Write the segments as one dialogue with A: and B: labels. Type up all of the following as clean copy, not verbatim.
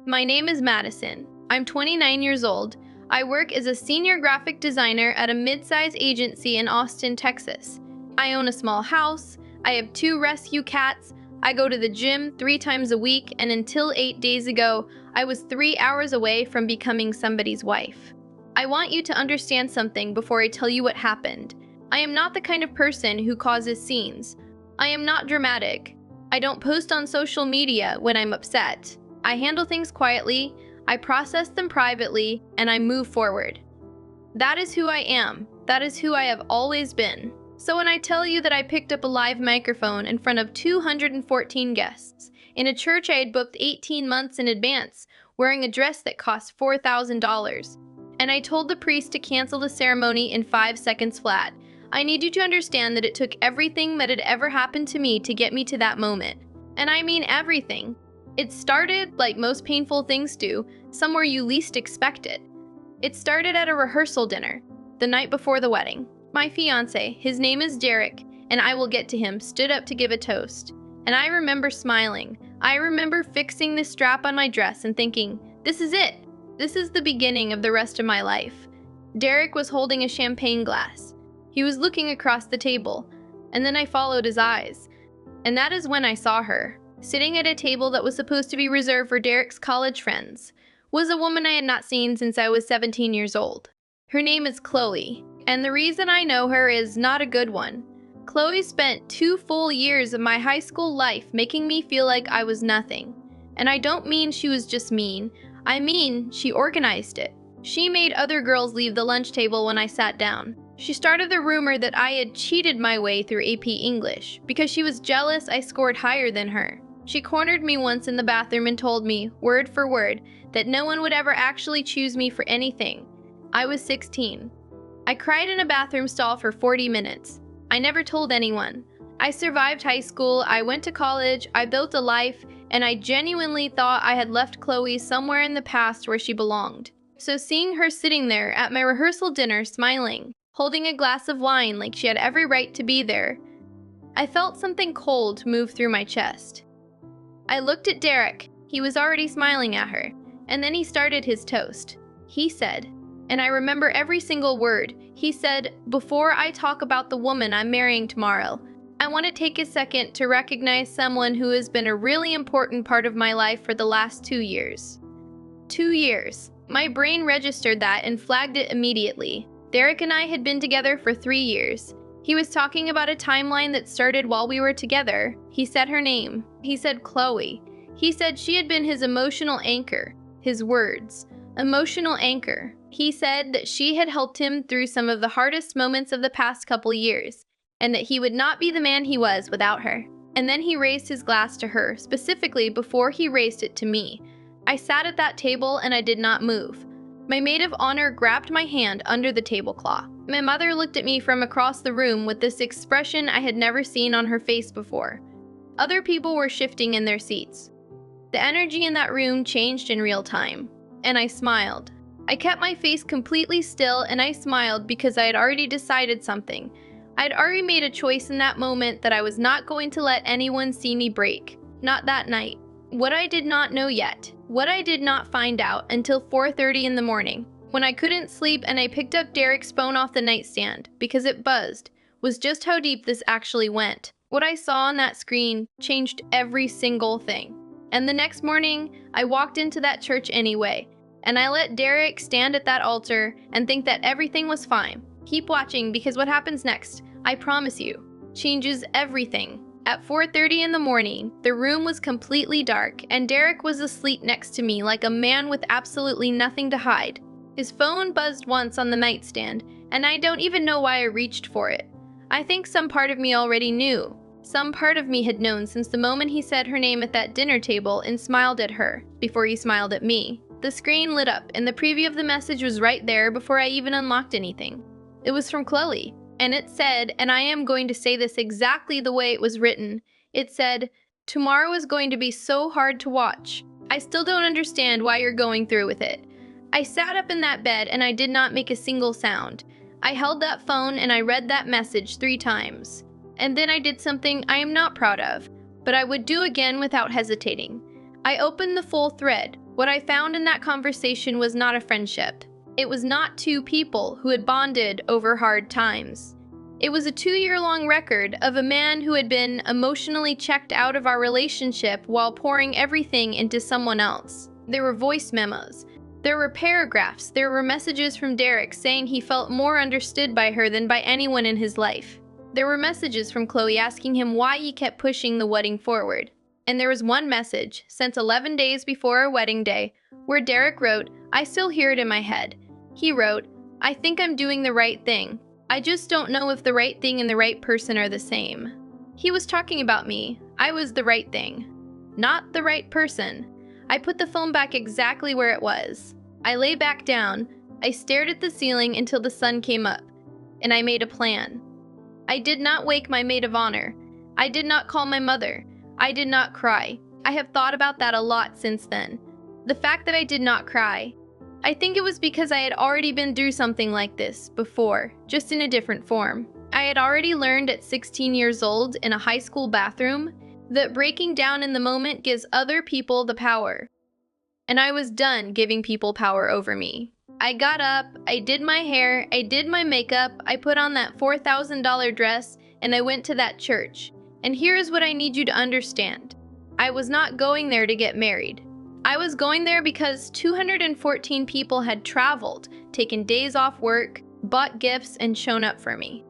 A: My name is Madison. I'm 29 years old. I work as a senior graphic designer at a mid-size agency in Austin, Texas. I own a small house. I have 2 rescue cats. I go to the gym 3 times a week, and until 8 days ago, I was 3 hours away from becoming somebody's wife. I want you to understand something before I tell you what happened. I am not the kind of person who causes scenes. I am not dramatic. I don't post on social media when I'm upset. I handle things quietly, I process them privately, and I move forward. That is who I am. That is who I have always been. So when I tell you that I picked up a live microphone in front of 214 guests in a church I had booked 18 months in advance, wearing a dress that cost $4,000, and I told the priest to cancel the ceremony in 5 seconds flat, I need you to understand that it took everything that had ever happened to me to get me to that moment. And I mean everything. It started, like most painful things do, somewhere you least expect it. It started at a rehearsal dinner, the night before the wedding. My fiancé, his name is Derek, and I will get to him, stood up to give a toast. And I remember smiling. I remember fixing the strap on my dress and thinking, this is it. This is the beginning of the rest of my life. Derek was holding a champagne glass. He was looking across the table, and then I followed his eyes. And that is when I saw her. Sitting at a table that was supposed to be reserved for Derek's college friends was a woman I had not seen since I was 17 years old. Her name is Chloe, and the reason I know her is not a good one. Chloe spent 2 full years of my high school life making me feel like I was nothing. And I don't mean she was just mean, I mean she organized it. She made other girls leave the lunch table when I sat down. She started the rumor that I had cheated my way through AP English because she was jealous I scored higher than her. She cornered me once in the bathroom and told me, word for word, that no one would ever actually choose me for anything. I was 16. I cried in a bathroom stall for 40 minutes. I never told anyone. I survived high school, I went to college, I built a life, and I genuinely thought I had left Chloe somewhere in the past where she belonged. So seeing her sitting there at my rehearsal dinner smiling, holding a glass of wine like she had every right to be there, I felt something cold move through my chest. I looked at Derek. He was already smiling at her, and then he started his toast. He said, and I remember every single word, he said, before I talk about the woman I'm marrying tomorrow, I want to take a second to recognize someone who has been a really important part of my life for the last 2 years. 2 years. My brain registered that and flagged it immediately. Derek and I had been together for 3 years. He was talking about a timeline that started while we were together. He said her name. He said Chloe. He said she had been his emotional anchor. His words. Emotional anchor. He said that she had helped him through some of the hardest moments of the past couple years, and that he would not be the man he was without her. And then he raised his glass to her, specifically before he raised it to me. I sat at that table and I did not move. My maid of honor grabbed my hand under the tablecloth. My mother looked at me from across the room with this expression I had never seen on her face before. Other people were shifting in their seats. The energy in that room changed in real time, and I smiled. I kept my face completely still and I smiled because I had already decided something. I had already made a choice in that moment that I was not going to let anyone see me break. Not that night. What I did not know yet, what I did not find out until 4:30 in the morning, when I couldn't sleep and I picked up Derek's phone off the nightstand because it buzzed, was just how deep this actually went. What I saw on that screen changed every single thing. And the next morning, I walked into that church anyway, and I let Derek stand at that altar and think that everything was fine. Keep watching because what happens next, I promise you, changes everything. At 4:30 in the morning, the room was completely dark, and Derek was asleep next to me like a man with absolutely nothing to hide. His phone buzzed once on the nightstand, and I don't even know why I reached for it. I think some part of me already knew. Some part of me had known since the moment he said her name at that dinner table and smiled at her, before he smiled at me. The screen lit up, and the preview of the message was right there before I even unlocked anything. It was from Chloe. And it said, and I am going to say this exactly the way it was written, it said, tomorrow is going to be so hard to watch. I still don't understand why you're going through with it. I sat up in that bed and I did not make a single sound. I held that phone and I read that message 3 times. And then I did something I am not proud of, but I would do again without hesitating. I opened the full thread, What I found in that conversation was not a friendship. It was not two people who had bonded over hard times. It was a 2-year-long record of a man who had been emotionally checked out of our relationship while pouring everything into someone else. There were voice memos. There were paragraphs. There were messages from Derek saying he felt more understood by her than by anyone in his life. There were messages from Chloe asking him why he kept pushing the wedding forward. And there was one message, sent 11 days before our wedding day, where Derek wrote, "I still hear it in my head." He wrote, "I think I'm doing the right thing. I just don't know if the right thing and the right person are the same." He was talking about me. I was the right thing, not the right person. I put the phone back exactly where it was. I lay back down. I stared at the ceiling until the sun came up, and I made a plan. I did not wake my maid of honor. I did not call my mother. I did not cry. I have thought about that a lot since then. The fact that I did not cry. I think it was because I had already been through something like this before, just in a different form. I had already learned at 16 years old in a high school bathroom that breaking down in the moment gives other people the power. And I was done giving people power over me. I got up, I did my hair, I did my makeup, I put on that $4,000 dress, and I went to that church. And here is what I need you to understand. I was not going there to get married. I was going there because 214 people had traveled, taken days off work, bought gifts, and shown up for me.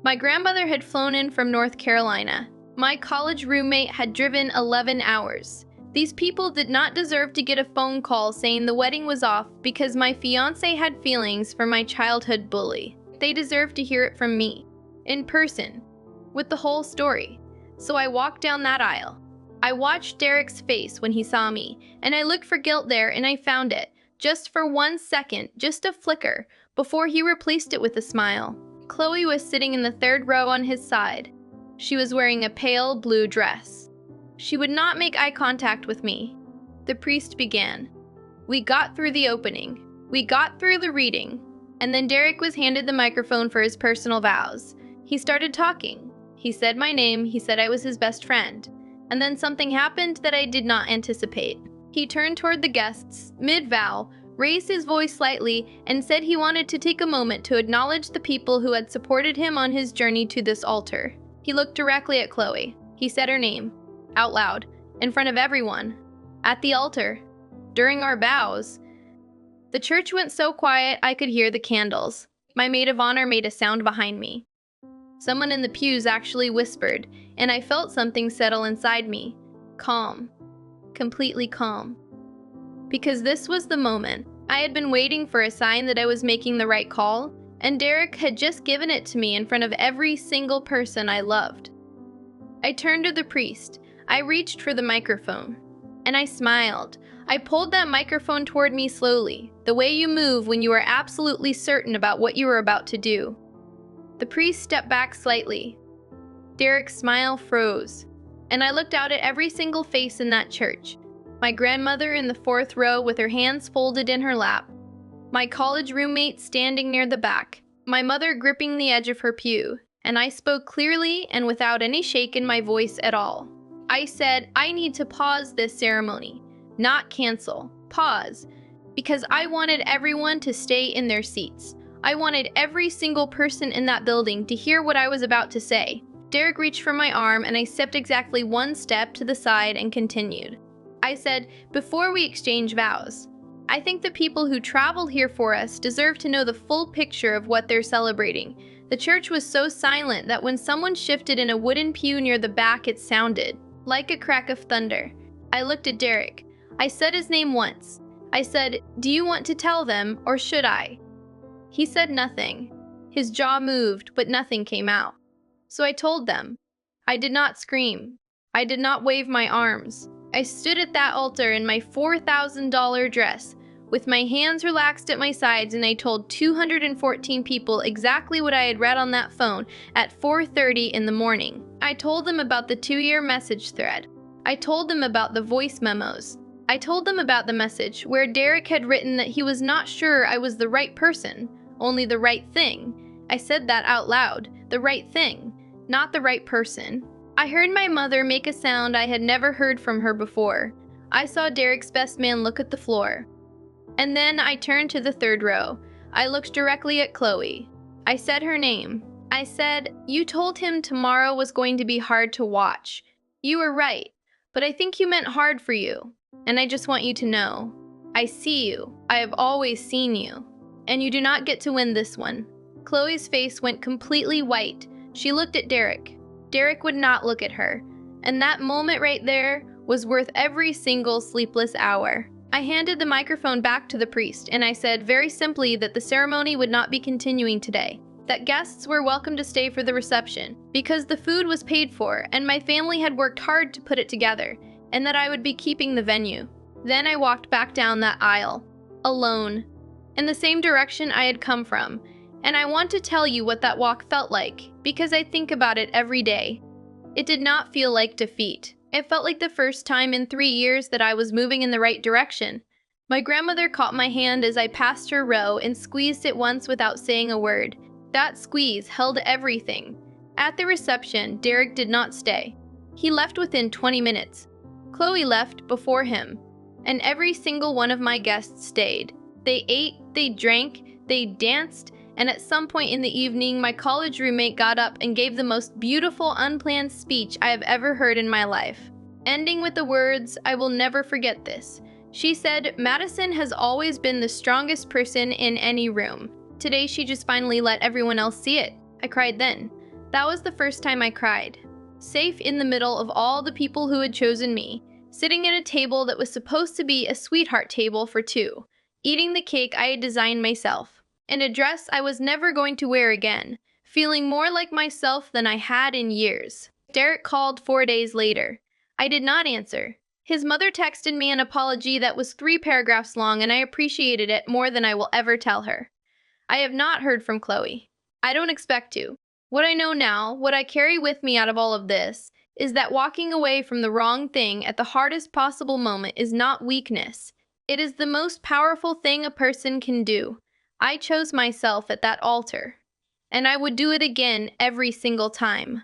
A: My grandmother had flown in from North Carolina. My college roommate had driven 11 hours. These people did not deserve to get a phone call saying the wedding was off because my fiancé had feelings for my childhood bully. They deserved to hear it from me, in person, with the whole story. So I walked down that aisle. I watched Derek's face when he saw me, and I looked for guilt there and I found it, just for 1 second, just a flicker, before he replaced it with a smile. Chloe was sitting in the 3rd row on his side. She was wearing a pale blue dress. She would not make eye contact with me. The priest began. We got through the opening. We got through the reading. And then Derek was handed the microphone for his personal vows. He started talking. He said my name. He said I was his best friend. And then something happened that I did not anticipate. He turned toward the guests, mid-vow, raised his voice slightly, and said he wanted to take a moment to acknowledge the people who had supported him on his journey to this altar. He looked directly at Chloe. He said her name, out loud, in front of everyone, at the altar, during our vows. The church went so quiet I could hear the candles. My maid of honor made a sound behind me. Someone in the pews actually whispered, and I felt something settle inside me. Calm. Completely calm. Because this was the moment. I had been waiting for a sign that I was making the right call, and Derek had just given it to me in front of every single person I loved. I turned to the priest. I reached for the microphone, and I smiled. I pulled that microphone toward me slowly, the way you move when you are absolutely certain about what you are about to do. The priest stepped back slightly. Derek's smile froze, and I looked out at every single face in that church. My grandmother in the 4th row with her hands folded in her lap. My college roommate standing near the back. My mother gripping the edge of her pew. And I spoke clearly and without any shake in my voice at all. I said, I need to pause this ceremony, not cancel. Pause, because I wanted everyone to stay in their seats. I wanted every single person in that building to hear what I was about to say. Derek reached for my arm and I stepped exactly 1 step to the side and continued. I said, before we exchange vows, I think the people who traveled here for us deserve to know the full picture of what they're celebrating. The church was so silent that when someone shifted in a wooden pew near the back, it sounded like a crack of thunder. I looked at Derek. I said his name once. I said, do you want to tell them or should I? He said nothing. His jaw moved, but nothing came out. So I told them. I did not scream. I did not wave my arms. I stood at that altar in my $4,000 dress, with my hands relaxed at my sides, and I told 214 people exactly what I had read on that phone at 4:30 in the morning. I told them about the 2-year message thread. I told them about the voice memos. I told them about the message where Derek had written that he was not sure I was the right person, only the right thing. I said that out loud, the right thing, not the right person. I heard my mother make a sound I had never heard from her before. I saw Derek's best man look at the floor. And then I turned to the third row. I looked directly at Chloe. I said her name. I said, "You told him tomorrow was going to be hard to watch. You were right, but I think you meant hard for you. And I just want you to know, I see you. I have always seen you. And you do not get to win this one." Chloe's face went completely white. She looked at Derek. Derek would not look at her. And that moment right there was worth every single sleepless hour. I handed the microphone back to the priest, and I said very simply that the ceremony would not be continuing today, that guests were welcome to stay for the reception, because the food was paid for, and my family had worked hard to put it together, and that I would be keeping the venue. Then I walked back down that aisle, alone, in the same direction I had come from, and I want to tell you what that walk felt like, because I think about it every day. It did not feel like defeat. It felt like the first time in 3 years that I was moving in the right direction. My grandmother caught my hand as I passed her row and squeezed it once without saying a word. That squeeze held everything. At the reception, Derek did not stay. He left within 20 minutes. Chloe left before him, and every single one of my guests stayed. They ate, they drank, they danced, and at some point in the evening, my college roommate got up and gave the most beautiful, unplanned speech I have ever heard in my life. Ending with the words, "I will never forget this." She said, "Madison has always been the strongest person in any room. Today she just finally let everyone else see it." I cried then. That was the first time I cried. Safe in the middle of all the people who had chosen me, sitting at a table that was supposed to be a sweetheart table for two, eating the cake I had designed myself. In a dress I was never going to wear again, feeling more like myself than I had in years. Derek called 4 days later. I did not answer. His mother texted me an apology that was 3 paragraphs long, and I appreciated it more than I will ever tell her. I have not heard from Chloe. I don't expect to. What I know now, what I carry with me out of all of this, is that walking away from the wrong thing at the hardest possible moment is not weakness. It is the most powerful thing a person can do. I chose myself at that altar, and I would do it again every single time.